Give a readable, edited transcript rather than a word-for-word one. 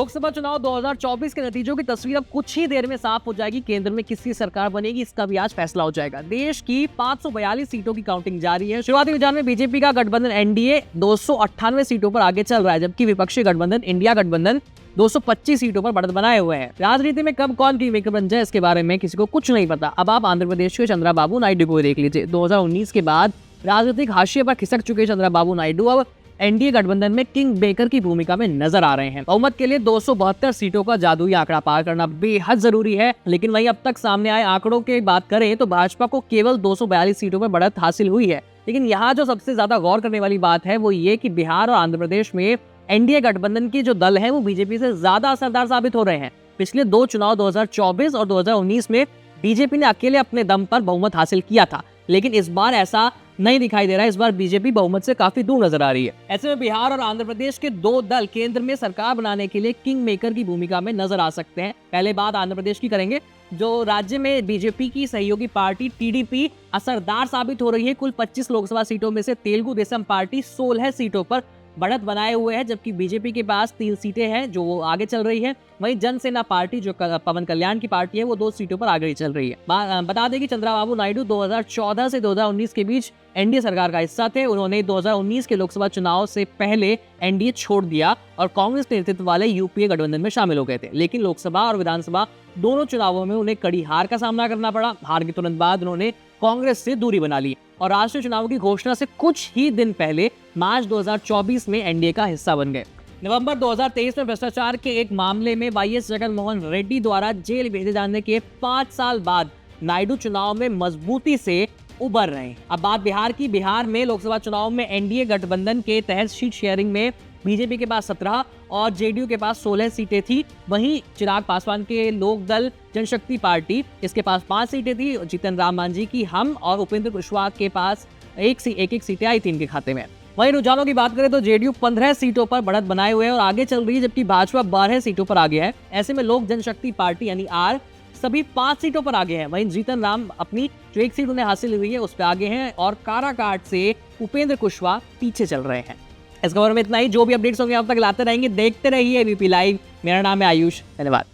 लोकसभा चुनाव 2024 के नतीजों की तस्वीर अब कुछ ही देर में साफ हो जाएगी। केंद्र में किसकी सरकार बनेगी इसका भी आज फैसला हो जाएगा। देश की 542 सीटों की काउंटिंग जारी है। शुरुआती रुझान में बीजेपी का गठबंधन एनडीए 298 सीटों पर आगे चल रहा है, जबकि विपक्षी गठबंधन इंडिया गठबंधन 225 सीटों पर बढ़त बनाए हुए हैं। राजनीति में कब कौन किंग मेकर बन जाए इसके बारे में किसी को कुछ नहीं पता। अब आप आंध्र प्रदेश के चंद्रबाबू नायडू को देख लीजिए। 2019 के बाद राजनीतिक हाशिए पर खिसक चुके चंद्रबाबू नायडू अब एनडीए गठबंधन में किंग मेकर की भूमिका में नजर आ रहे हैं। बहुमत के लिए 272 सीटों का जादुई आंकड़ा पार करना बेहद जरूरी है, लेकिन वहीं अब तक सामने आए आंकड़ों की बात करें तो भाजपा को केवल 242 सीटों पर बढ़त हासिल हुई है। लेकिन यहाँ जो सबसे ज्यादा गौर करने वाली बात है वो ये कि बिहार और आंध्र प्रदेश में एनडीए गठबंधन के जो दल है वो बीजेपी से ज्यादा असरदार साबित हो रहे हैं। पिछले दो चुनाव 2024 और 2019 में बीजेपी ने अकेले अपने दम पर बहुमत हासिल किया था, लेकिन इस बार ऐसा नहीं दिखाई दे रहा है। इस बार बीजेपी बहुमत से काफी दूर नजर आ रही है। ऐसे में बिहार और आंध्र प्रदेश के दो दल केंद्र में सरकार बनाने के लिए किंग मेकर की भूमिका में नजर आ सकते हैं। पहले बात आंध्र प्रदेश की करेंगे। जो राज्य में बीजेपी की सहयोगी पार्टी टीडीपी असरदार साबित हो रही है। कुल 25 लोकसभा सीटों में से तेलुगु देशम पार्टी 16 सीटों पर बढ़त बनाए हुए है, जबकि बीजेपी के पास 3 सीटें हैं जो वो आगे चल रही है। वहीं जनसेना पार्टी जो पवन कल्याण की पार्टी है वो 2 सीटों पर आगे चल रही है। बता दें कि चंद्रबाबू नायडू 2014 से 2019 के बीच एनडीए सरकार का हिस्सा थे। उन्होंने 2019 के लोकसभा चुनाव से पहले एनडीए छोड़ दिया और कांग्रेस नेतृत्व वाले यूपीए गठबंधन में शामिल हो गए थे। लेकिन लोकसभा और विधानसभा दोनों चुनावों में उन्हें कड़ी हार का सामना करना पड़ा। हार के तुरंत बाद उन्होंने कांग्रेस से दूरी बना ली और राष्ट्रीय चुनाव की घोषणा से कुछ ही दिन पहले मार्च 2024 में एनडीए का हिस्सा बन गए। नवंबर 2023 में भ्रष्टाचार के एक मामले में वाईएस जगनमोहन रेड्डी द्वारा जेल भेजे जाने के 5 साल बाद नायडू चुनाव में मजबूती से उभर रहे हैं। अब बात बिहार की। बिहार में लोकसभा चुनाव में एनडीए गठबंधन के तहत सीट शेयरिंग में बीजेपी के पास 17 और जेडीयू के पास 16 सीटें थी। वहीं चिराग पासवान के लोक दल जनशक्ति पार्टी इसके पास 5 सीटें थी। जीतन राम मांझी की हम और उपेंद्र कुशवाहा के पास एक सीटें आई थी इनके खाते में। वहीं रुझानों की बात करें तो जेडीयू 15 सीटों पर बढ़त बनाए हुए है और आगे चल रही है, जबकि भाजपा 12 सीटों पर आगे है। ऐसे में लोक जनशक्ति पार्टी यानी आर सभी 5 सीटों पर आगे है। वहीं जीतन राम अपनी जो 1 सीट उन्हें हासिल हुई है उस पर आगे हैं और काराकाट से उपेंद्र कुशवाहा पीछे चल रहे हैं। इस खबर में इतना ही। जो भी अपडेट्स होंगे अब तक लाते रहेंगे। देखते रहिए एबीपी लाइव। मेरा नाम है आयुष। धन्यवाद।